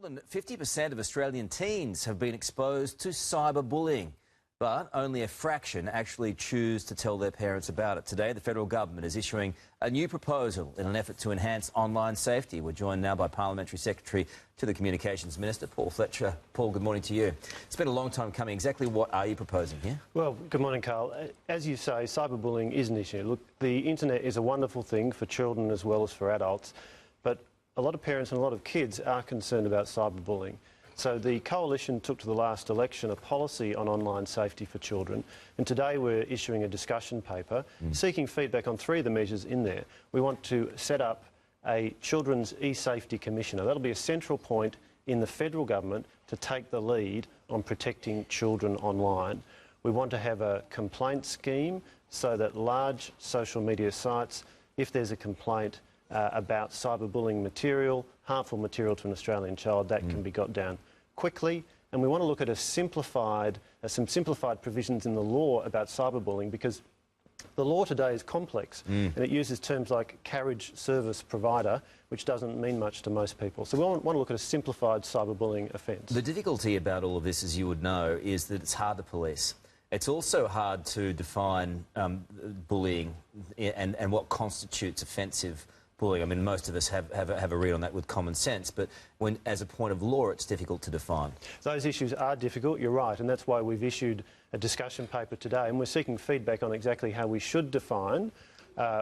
More than 50% of Australian teens have been exposed to cyberbullying, but only a fraction actually choose to tell their parents about it. Today, the federal government is issuing a new proposal in an effort to enhance online safety. We're joined now by Parliamentary Secretary to the Communications Minister, Paul Fletcher. Paul, good morning to you. It's been a long time coming. Exactly what are you proposing here? Well, good morning, Carl. As you say, cyberbullying is an issue. Look, the internet is a wonderful thing for children as well as for adults, but a lot of parents and a lot of kids are concerned about cyberbullying. So the Coalition took to the last election a policy on online safety for children, and today we're issuing a discussion paper seeking feedback on three of the measures in there. We want to set up a Children's e-Safety Commissioner. That'll be a central point in the federal government to take the lead on protecting children online. We want to have a complaint scheme so that large social media sites, if there's a complaint about cyberbullying material, harmful material to an Australian child, that can be got down quickly. And we want to look at some simplified provisions in the law about cyberbullying, because the law today is complex and it uses terms like carriage service provider, which doesn't mean much to most people. So we want to look at a simplified cyberbullying offence. The difficulty about all of this, as you would know, is that it's hard to police. It's also hard to define bullying and what constitutes offensive bullying. I mean, most of us have a read on that with common sense, but as a point of law, it's difficult to define. Those issues are difficult, you're right, and that's why we've issued a discussion paper today, and we're seeking feedback on exactly how we should define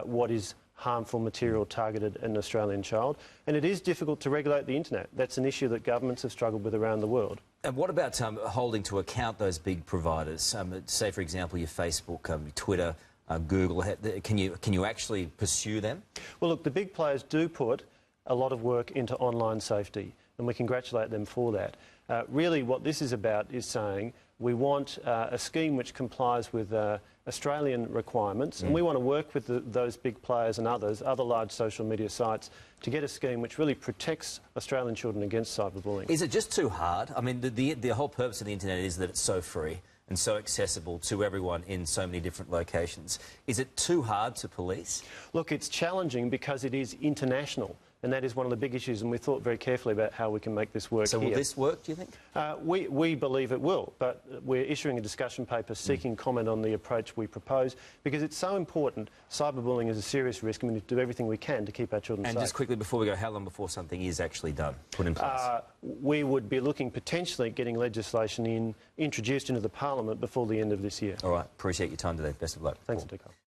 what is harmful material targeted at an Australian child. And it is difficult to regulate the internet. That's an issue that governments have struggled with around the world. And what about holding to account those big providers? Say, for example, your Facebook, Twitter, Google. Can you actually pursue them? Well, look, the big players do put a lot of work into online safety, and we congratulate them for that. Really, what this is about is saying we want a scheme which complies with Australian requirements, and we want to work with those big players and other large social media sites to get a scheme which really protects Australian children against cyberbullying. Is it just too hard? I mean, the whole purpose of the internet is that it's so free and so accessible to everyone in so many different locations. Is it too hard to police? Look, it's challenging because it is international, and that is one of the big issues, and we thought very carefully about how we can make this work here. So will this work, do you think? We believe it will, but we're issuing a discussion paper seeking comment on the approach we propose, because it's so important. Cyberbullying is a serious risk, and we need to do everything we can to keep our children safe. And just quickly before we go, how long before something is actually done, put in place? We would be looking potentially at getting legislation introduced into the Parliament before the end of this year. All right, appreciate your time today. Best of luck. Thanks, Carl.